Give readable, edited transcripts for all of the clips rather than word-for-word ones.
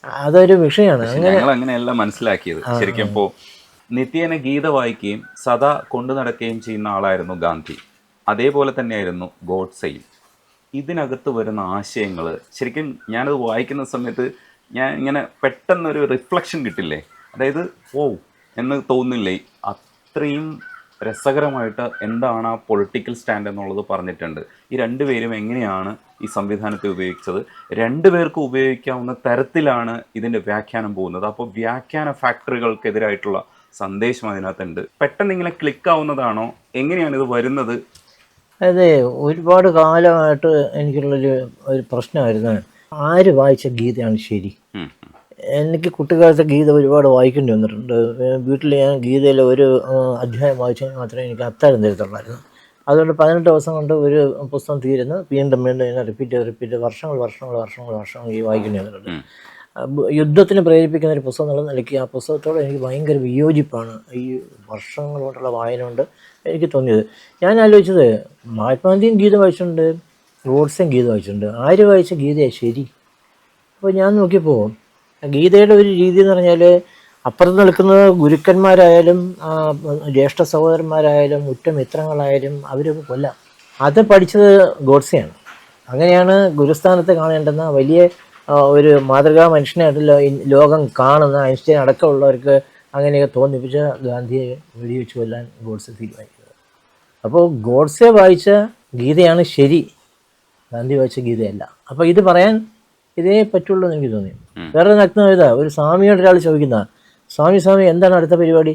അതൊരു വിഷയമാണ്. ഞങ്ങൾ അങ്ങനെയല്ല മനസ്സിലാക്കിയത്. ശരിക്കും ഇപ്പോൾ നിത്യേന ഗീത വായിക്കുകയും സദാ കൊണ്ടു നടക്കുകയും ചെയ്യുന്ന ആളായിരുന്നു ഗാന്ധി. അതേപോലെ തന്നെയായിരുന്നു ഗോഡ്സെയും. ഇതിനകത്ത് വരുന്ന ആശയങ്ങൾ ശരിക്കും ഞാനത് വായിക്കുന്ന സമയത്ത് ഞാൻ ഇങ്ങനെ പെട്ടെന്നൊരു റിഫ്ലക്ഷൻ കിട്ടില്ലേ, അതായത് ഓ എന്ന് തോന്നില്ലേ, അത്രയും രസകരമായിട്ട് എന്താണ് ആ പൊളിറ്റിക്കൽ സ്റ്റാൻഡ് എന്നുള്ളത് പറഞ്ഞിട്ടുണ്ട്. ഈ രണ്ടുപേരും എങ്ങനെയാണ് ഈ സംവിധാനത്തെ ഉപയോഗിച്ചത്, രണ്ടുപേർക്കും ഉപയോഗിക്കാവുന്ന തരത്തിലാണ് ഇതിൻ്റെ വ്യാഖ്യാനം പോകുന്നത്. അപ്പോൾ വ്യാഖ്യാന ഫാക്ടറികൾക്കെതിരായിട്ടുള്ള സന്ദേശം അതിനകത്തുണ്ട്. പെട്ടെന്ന് ഇങ്ങനെ ക്ലിക്കാവുന്നതാണോ, എങ്ങനെയാണ് ഇത് വരുന്നത്? അതെ, ഒരുപാട് കാലമായിട്ട് ഒരു പ്രശ്നമായിരുന്നു, ആര് വായിച്ച ഗീതയാണ് ശരി. എനിക്ക് കുട്ടിക്കാലത്തെ ഗീത ഒരുപാട് വായിക്കേണ്ടി വന്നിട്ടുണ്ട്. വീട്ടിൽ ഞാൻ ഗീതയിൽ ഒരു അധ്യായം വായിച്ചാൽ മാത്രമേ എനിക്ക് അത്താഴം തരത്തുള്ളായിരുന്നു. അതുകൊണ്ട് 18 ദിവസം കൊണ്ട് ഒരു പുസ്തകം തീരുന്നു, വീണ്ടും വീണ്ടും ഇങ്ങനെ റിപ്പീറ്റ് വർഷങ്ങൾ ഈ വായിക്കേണ്ടി വന്നിട്ടുണ്ട്. യുദ്ധത്തിന് പ്രേരിപ്പിക്കുന്ന ഒരു പുസ്തകം എന്നുള്ള നിലയ്ക്ക് ആ പുസ്തകത്തോട് എനിക്ക് ഭയങ്കര വിയോജിപ്പാണ് ഈ വർഷങ്ങൾ കൊണ്ടുള്ള വായന കൊണ്ട് എനിക്ക് തോന്നിയത്. ഞാൻ ആലോചിച്ചത്, മഹാത്മാഗാന്ധിയും ഗീത വായിച്ചിട്ടുണ്ട്, ഗോഡ്സെയും ഗീത വായിച്ചിട്ടുണ്ട്, ആര് വായിച്ച ഗീതയാണ് ശരി? അപ്പോൾ ഞാൻ നോക്കിയപ്പോൾ ഗീതയുടെ ഒരു രീതി എന്ന് പറഞ്ഞാൽ, അപ്പുറത്ത് നിൽക്കുന്ന ഗുരുക്കന്മാരായാലും ജ്യേഷ്ഠ സഹോദരന്മാരായാലും ഉറ്റമിത്രങ്ങളായാലും അവർ കൊല്ലാം. അത് പഠിച്ചത് ഗോഡ്സെയാണ്. അങ്ങനെയാണ് ഗുരുസ്ഥാനത്ത് കാണേണ്ടുന്ന വലിയ ഒരു മാതൃകാ മനുഷ്യനായിട്ടല്ലോ ലോകം കാണുന്ന ഐൻസ്റ്റൈൻ അടക്കമുള്ളവർക്ക് അങ്ങനെയൊക്കെ തോന്നിപ്പിച്ച ഗാന്ധിയെ വെടിവെച്ച് കൊല്ലാൻ ഗോഡ്സെ തീരുമാനിക്കുന്നത്. അപ്പോൾ ഗോഡ്സെ വായിച്ച ഗീതയാണ് ശരി, ഗാന്ധി വായിച്ച ഗീതയല്ല. അപ്പോൾ ഇത് പറയാൻ ഇതേ പറ്റുള്ളൂ എന്ന് എനിക്ക് തോന്നി. വേറെ നഗ്നം ഇതാ, ഒരു സ്വാമിയോട് ഒരാൾ ചോദിക്കുന്ന, സ്വാമി എന്താണ് അടുത്ത പരിപാടി?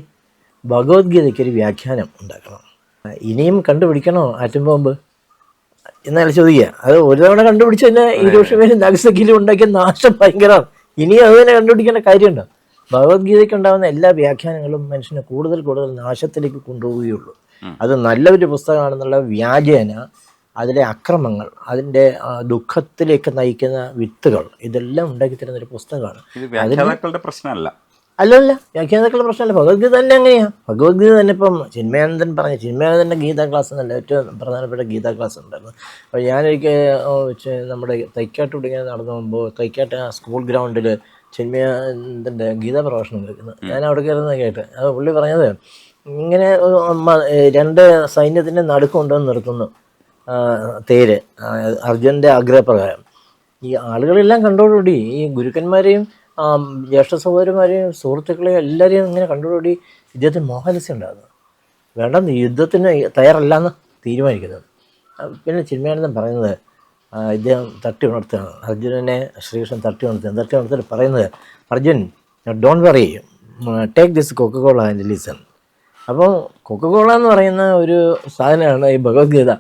ഭഗവത്ഗീതയ്ക്കൊരു വ്യാഖ്യാനം ഉണ്ടാക്കണം. ഇനിയും കണ്ടുപിടിക്കണോ ആറ്റം ബോംബ് എന്നാണ് ചോദിക്കുക. അത് ഒരു തവണ കണ്ടുപിടിച്ച് തന്നെ ഹിരോഷിമയിലും നാഗസാക്കിയിലും ഉണ്ടാക്കിയ നാശം ഭയങ്കരമാണ്. ഇനിയും അത് തന്നെ കണ്ടുപിടിക്കേണ്ട കാര്യമുണ്ടോ? ഭഗവത്ഗീതയ്ക്ക് ഉണ്ടാകുന്ന എല്ലാ വ്യാഖ്യാനങ്ങളും മനുഷ്യനെ കൂടുതൽ നാശത്തിലേക്ക് കൊണ്ടുപോവുകയുള്ളൂ. അത് നല്ലൊരു പുസ്തകമാണെന്നുള്ള വ്യാജേന അതിലെ അക്രമങ്ങൾ, അതിൻ്റെ ദുഃഖത്തിലേക്ക് നയിക്കുന്ന വിത്തുകൾ, ഇതെല്ലാം ഉണ്ടാക്കി തരുന്ന ഒരു പുസ്തകമാണ്. വ്യാഖ്യാതാക്കളുടെ പ്രശ്നമല്ല, വ്യാഖ്യാതാക്കളുടെ പ്രശ്നമല്ല. ഭഗവത്ഗീത തന്നെ അങ്ങനെയാണ്. ഭഗവത്ഗീത തന്നെ ഇപ്പം ചിന്മയാനന്ദൻ്റെ ഗീതാ ക്ലാസ് എന്നല്ല, ഏറ്റവും പ്രധാനപ്പെട്ട ഗീതാ ക്ലാസ് ഉണ്ടായിരുന്നു. അപ്പോൾ ഞാനൊരിക്കൽ നമ്മുടെ തൈക്കാട്ട് ഇങ്ങനെ നടന്നു പോകുമ്പോൾ, തൈക്കാട്ട് സ്കൂൾ ഗ്രൗണ്ടിൽ ചിന്മയാനന്ദൻ്റെ ഗീതാ പ്രഭാഷണം കേൾക്കുന്നത് ഞാൻ അവിടെ കയറുന്നത് കേട്ട്. അത് പുള്ളി പറഞ്ഞത്, ഇങ്ങനെ 2 സൈന്യത്തിൻ്റെ നടുക്ക് കൊണ്ടുവന്ന് നിർത്തുന്നു തേര്, അർജുനൻ്റെ ആഗ്രഹപ്രകാരം. ഈ ആളുകളെല്ലാം കണ്ടോടുകൂടി, ഈ ഗുരുക്കന്മാരെയും ജ്യേഷ്ഠ സഹോദരന്മാരെയും സുഹൃത്തുക്കളെയും എല്ലാവരെയും ഇങ്ങനെ കണ്ടോടുകൂടി ഇദ്ദേഹത്തിന് മോഹാലസ്യം ഉണ്ടാകുന്നു. വേണ്ട, യുദ്ധത്തിന് തയ്യാറല്ലെന്ന് തീരുമാനിക്കുന്നത്. പിന്നെ ചിന്മയാനന്ദൻ പറയുന്നത്, ഇദ്ദേഹം തട്ടി ഉണർത്തുകയാണ് അർജുനനെ. ശ്രീകൃഷ്ണൻ തട്ടി ഉണർത്തിട്ട് പറയുന്നത്, Arjun don't worry, take this Coca Cola and listen. അപ്പോൾ കൊക്കക്കോള എന്ന് പറയുന്ന ഒരു സാധനമാണ് ഈ ഭഗവത്ഗീത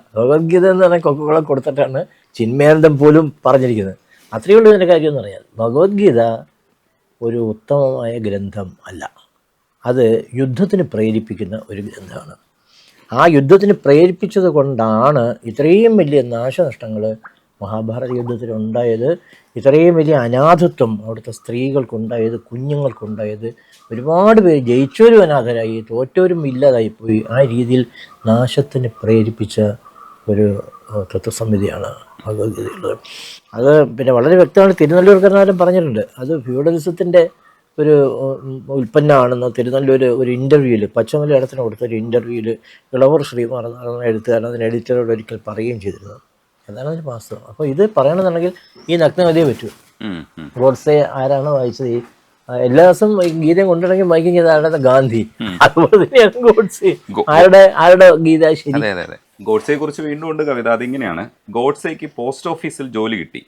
എന്ന് പറഞ്ഞാൽ കൊക്കക്കോള കൊടുത്തിട്ടാണ് ചിന്മയാനന്ദൻ പോലും പറഞ്ഞിരിക്കുന്നത്. അത്രയേ ഉള്ളൂ ഇതിൻ്റെ കാര്യം എന്ന് പറഞ്ഞാൽ. ഭഗവത്ഗീത ഒരു ഉത്തമമായ ഗ്രന്ഥം അല്ല, അത് യുദ്ധത്തിന് പ്രേരിപ്പിക്കുന്ന ഒരു ഗ്രന്ഥമാണ്. ആ യുദ്ധത്തിന് പ്രേരിപ്പിച്ചത് കൊണ്ടാണ് ഇത്രയും വലിയ നാശനഷ്ടങ്ങൾ മഹാഭാരത യുദ്ധത്തിലുണ്ടായത്, ഇത്രയും വലിയ അനാഥത്വം അവിടുത്തെ സ്ത്രീകൾക്കുണ്ടായത്, കുഞ്ഞുങ്ങൾക്കുണ്ടായത്. ഒരുപാട് പേര് ജയിച്ചവരും അനാഥരായി, തോറ്റവരും ഇല്ലാതായിപ്പോയി. ആ രീതിയിൽ നാശത്തിന് പ്രേരിപ്പിച്ച ഒരു തത്വസംഹിതയാണ് ഭഗവത്ഗീതയുള്ളത്. അത് പിന്നെ വളരെ വ്യക്തമാണ്. തിരുനെല്ലൂർക്കാരനാരും പറഞ്ഞിട്ടുണ്ട്, അത് ഫ്യൂഡലിസത്തിൻ്റെ ഒരു ഉൽപ്പന്നമാണെന്ന്. തിരുനെല്ലൂർ ഒരു ഇൻ്റർവ്യൂവിൽ, പച്ചമലയാളത്തിന് കൊടുത്തൊരു ഇൻ്റർവ്യൂവിൽ ഇളവൂർ ശ്രീകുമാർ എഴുത്തുകാരൻ അതിന് എഡിറ്ററോട് ഒരിക്കൽ പറയുകയും ചെയ്തിരുന്നത്. അതാണ് അതിന് വാസ്തവം. അപ്പോൾ ഇത് പറയണമെന്നുണ്ടെങ്കിൽ ഈ നഗ്നഗതിയെ പറ്റൂ. ഗോഡ്സെ ആരാണ് വായിച്ചത്? എല്ലാ ദിവസവും ഗീതയും കൊണ്ടിറങ്ങി വായിക്കും ചെയ്ത ആരുടെ? ഗാന്ധി. അതുപോലെ തന്നെയാണ് ഗോഡ്സെ. ആരുടെ ഗീത ശരി? ഗോഡ്സെയെ കുറിച്ച് വീണ്ടും ഉണ്ട് കവിത. അതിങ്ങനെയാണ്: ഗോഡ്സെയ്ക്ക് പോസ്റ്റ് ഓഫീസിൽ ജോലി കിട്ടി.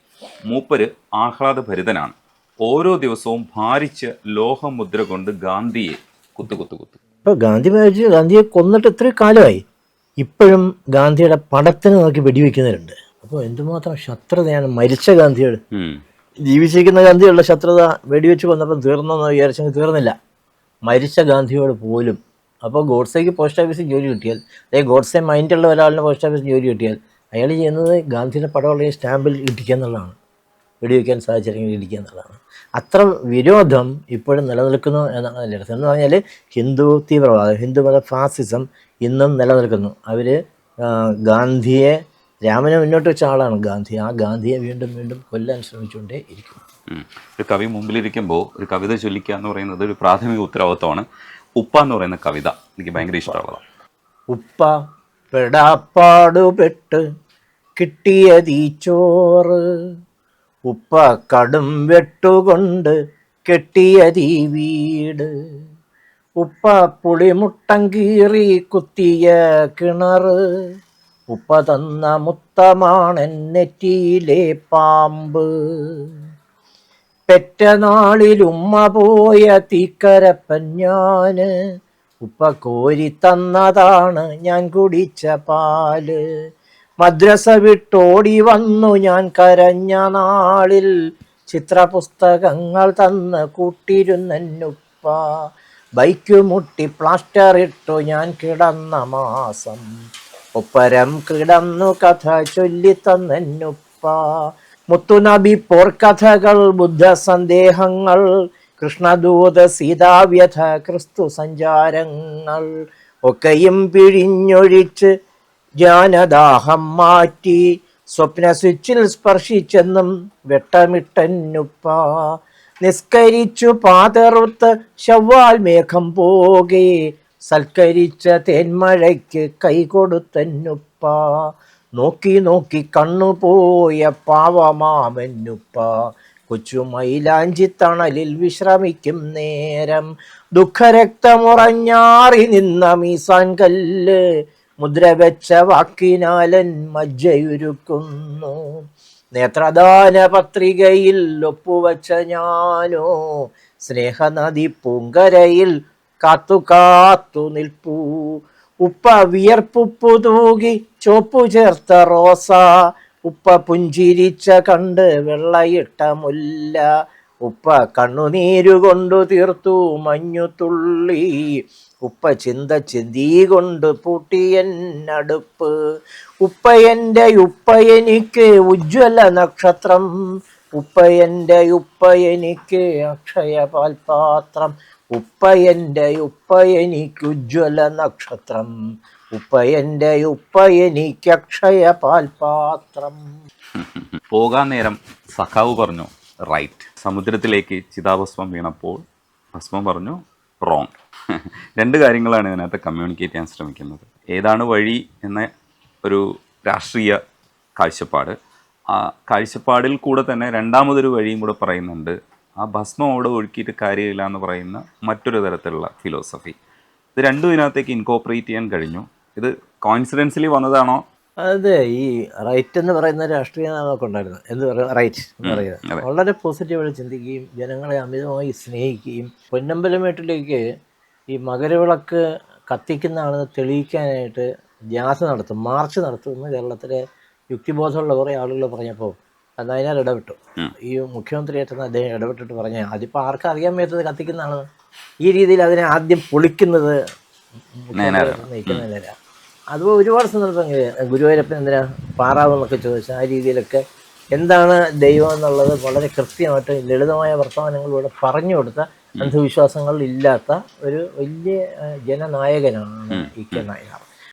മൂപ്പര് ആഹ്ലാദഭരിതനാണ്. ഓരോ ദിവസവും ഭാരിച്ച് ലോഹമുദ്ര കൊണ്ട് ഗാന്ധിയെ കുത്തു. ഇപ്പോൾ ഗാന്ധിയെ കൊന്നിട്ട് എത്രയോ കാലമായി. ഇപ്പോഴും ഗാന്ധിയുടെ പടത്തിന് നോക്കി വെടിവെക്കുന്നവരുണ്ട്. അപ്പോൾ എന്തുമാത്രം ശത്രുതയാണ് മരിച്ച ഗാന്ധിയോട്. ജീവിച്ചിരിക്കുന്ന ഗാന്ധിയുള്ള ശത്രുത വെടിവെച്ച് കൊന്നപ്പോൾ തീർന്നെന്ന് വിചാരിച്ചെങ്കിൽ തീർന്നില്ല, മരിച്ച ഗാന്ധിയോട് പോലും. അപ്പോൾ ഗോഡ്സെയ്ക്ക് പോസ്റ്റ് ഓഫീസിൽ ജോലി കിട്ടിയാൽ, അല്ലെങ്കിൽ ഗോഡ്സെ മൈൻഡുള്ള ഒരാളിന് പോസ്റ്റ് ഓഫീസിൽ ജോലി കിട്ടിയാൽ, അയാൾ ചെയ്യുന്നത് ഗാന്ധിയുടെ പടമുള്ള സ്റ്റാമ്പിൽ ഇടിക്കുക എന്നുള്ളതാണ്. വെടിവെക്കാൻ സാധിച്ചില്ലെങ്കിൽ ഇടിക്കുക എന്നുള്ളതാണ്. അത്ര വിരോധം ഇപ്പോഴും നിലനിൽക്കുന്നു എന്നാണ് അതിൻ്റെ അർത്ഥം. എന്ന് പറഞ്ഞാൽ ഹിന്ദു തീവ്രവാദം, ഹിന്ദുമത ഫാസിസം ഇന്നും നിലനിൽക്കുന്നു. അവർ ഗാന്ധിയെ, രാമനെ മുന്നോട്ട് വെച്ച ആളാണ് ഗാന്ധി. ആ ഗാന്ധിയെ വീണ്ടും കൊല്ലാൻ ശ്രമിച്ചുകൊണ്ടേ ഇരിക്കും. ഒരു കവി മുമ്പിലിരിക്കുമ്പോൾ ഒരു കവിത ചൊല്ലിക്കുക എന്ന് പറയുന്നത് ഒരു പ്രാഥമിക ഉത്തരവാദിത്വമാണ്. ഉപ്പ എന്ന് പറയുന്ന കവിത എനിക്ക് ഭയങ്കര ഇഷ്ടമുള്ളതാണ്. ഉപ്പ പെടാപ്പാടുപെട്ട് കിട്ടിയതീ ചോറ്, ഉപ്പ കടും വെട്ടുകൊണ്ട് കെട്ടിയതീ വീട്, ഉപ്പ പുളിമുട്ടം കീറി കുത്തിയ കിണറ്, ഉപ്പ തന്ന മുത്തമാണെൻ നെറ്റിയിലെ പാമ്പ്, പെറ്റ നാളിൽ ഉമ്മ പോയ തീക്കരപ്പൻ ഞാന്, ഉപ്പ കോരി തന്നതാണ് ഞാൻ കുടിച്ച പാല്, മദ്രസ വിട്ടോടി വന്നു ഞാൻ കരഞ്ഞ നാളിൽ, ചിത്രപുസ്തകങ്ങൾ തന്ന് കൂട്ടിരുന്നുപ്പ, ബൈക്ക് മുട്ടി പ്ലാസ്റ്റർ ഇട്ടു ഞാൻ കിടന്ന മാസം, ഒപ്പരം കിടന്നു കഥ ചൊല്ലിത്തന്നുപ്പ, മുത്തുനബി പോർക്കഥകൾ, ബുദ്ധ സന്ദേഹങ്ങൾ, കൃഷ്ണദൂത സീതാവ്യഥ, ക്രിസ്തു സഞ്ചാരങ്ങൾ ഒക്കെയും പിഴിഞ്ഞൊഴിച്ച് ജ്ഞാനദാഹം മാറ്റി, സ്വപ്ന സ്വിച്ചിൽ സ്പർശിച്ചെന്നും വെട്ടമിട്ടന്നുപ്പ, നിസ്കരിച്ചു പാതറുത്ത് ശവ്വാൽ മേഘം പോകെ, സൽക്കരിച്ച തേന്മഴയ്ക്ക് കൈകൊടുത്തന്നുപ്പ, നോക്കി നോക്കി കണ്ണുപോയ പാവമാമന്നുപ്പ, കൊച്ചു മൈലാഞ്ചി തണലിൽ വിശ്രമിക്കും നേരം, ദുഃഖരക്തമുറഞ്ഞാറി നിന്ന മീസാൻ കല്ല്, മുദ്ര വെച്ച വാക്കിനാലൻ മജ്ജയുരുക്കുന്നു, നേത്രദാന പത്രികയിൽ ഒപ്പുവച്ച ഞാനോ, സ്നേഹനദി പൂങ്കരയിൽ കാത്തു കാത്തു നിൽപ്പൂ, ഉപ്പ വിയർപ്പുപ്പു തൂകി ചോപ്പു ചേർത്ത റോസ, ഉപ്പ പുഞ്ചിരിച്ച കണ്ട് വെള്ളയിട്ട മുല്ല, ഉപ്പ കണ്ണുനീരുകൊണ്ടു തീർത്തു മഞ്ഞു തുള്ളി, ഉപ്പ ചിന്ത ചിന്തി കൊണ്ട് പൂട്ടിയെന്നടുപ്പ്, ഉപ്പ എൻ്റെ ഉപ്പ എനിക്ക് ഉജ്ജ്വല നക്ഷത്രം, ഉപ്പ എൻ്റെ ഉപ്പ എനിക്ക് അക്ഷയ പാൽപാത്രം, ഉപ്പ എൻ്റെ ഉപ്പ എനിക്ക് ഉജ്ജ്വല നക്ഷത്രം, ഉപ്പ എൻ്റെ ഉപ്പ എനിക്ക് അക്ഷയ പാൽപാത്രം. പോകാൻ നേരം സഖാവ് പറഞ്ഞു റൈറ്റ്. സമുദ്രത്തിലേക്ക് ചിതാഭസ്മം വീണപ്പോൾ ഭസ്മം പറഞ്ഞു റോങ്. രണ്ട് കാര്യങ്ങളാണ് ഇതിനകത്ത് കമ്മ്യൂണിക്കേറ്റ് ചെയ്യാൻ ശ്രമിക്കുന്നത്. ഏതാണ് വഴി എന്ന ഒരു രാഷ്ട്രീയ കാഴ്ചപ്പാട്, ആ കാഴ്ചപ്പാടിൽ കൂടെ തന്നെ രണ്ടാമതൊരു വഴിയും കൂടെ പറയുന്നുണ്ട്. ആ ഭസ്മം അവിടെ ഒഴുക്കിയിട്ട് കാര്യമില്ല എന്ന് പറയുന്ന മറ്റൊരു തരത്തിലുള്ള ഫിലോസഫി. ഇത് രണ്ടും ഇതിനകത്തേക്ക് ഇൻകോപ്പറേറ്റ് ചെയ്യാൻ കഴിഞ്ഞു. ഇത് കോയിൻസിഡൻസിലി വന്നതാണോ? അതെ, ഈ റൈറ്റ് എന്ന് പറയുന്ന രാഷ്ട്രീയ നാമൊക്കെ ഉണ്ടായിരുന്നു. എന്ത് പറയുക, റൈറ്റ് എന്ന് പറയുന്നത് വളരെ പോസിറ്റീവായിട്ട് ചിന്തിക്കുകയും ജനങ്ങളെ അമിതമായി സ്നേഹിക്കുകയും, പൊന്നമ്പലമേട്ടിലേക്ക് ഈ മകരവിളക്ക് കത്തിക്കുന്ന ആണെന്ന് തെളിയിക്കാനായിട്ട് ജാഥ നടത്തും, മാർച്ച് നടത്തുമെന്ന് കേരളത്തിലെ യുക്തിബോധമുള്ള കുറേ ആളുകൾ പറഞ്ഞപ്പോൾ അന്ന് അതിനാൽ ഇടപെട്ടു. ഈ മുഖ്യമന്ത്രിയായിട്ടെന്ന് അദ്ദേഹം ഇടപെട്ടിട്ട് പറഞ്ഞ അതിപ്പോൾ ആർക്കും അറിയാൻ പറ്റത് കത്തിക്കുന്നതാണ്. ഈ രീതിയിൽ അതിനെ ആദ്യം പൊളിക്കുന്നത് നയിക്കുന്നതിനല്ല. അതുപോലെ ഒരുപാട് സന്ദർഭങ്ങൾ ഗുരുവായൂരപ്പൻ എന്തിനാ പാറാവെന്നൊക്കെ ചോദിച്ചാൽ ആ രീതിയിലൊക്കെ എന്താണ് ദൈവം എന്നുള്ളത് വളരെ കൃത്യമായിട്ട് ലളിതമായ വർത്തമാനങ്ങളിലൂടെ പറഞ്ഞു കൊടുത്ത, അന്ധവിശ്വാസങ്ങൾ ഇല്ലാത്ത ഒരു വലിയ ജനനായകനാണ് ഇ കെ നായനാർ.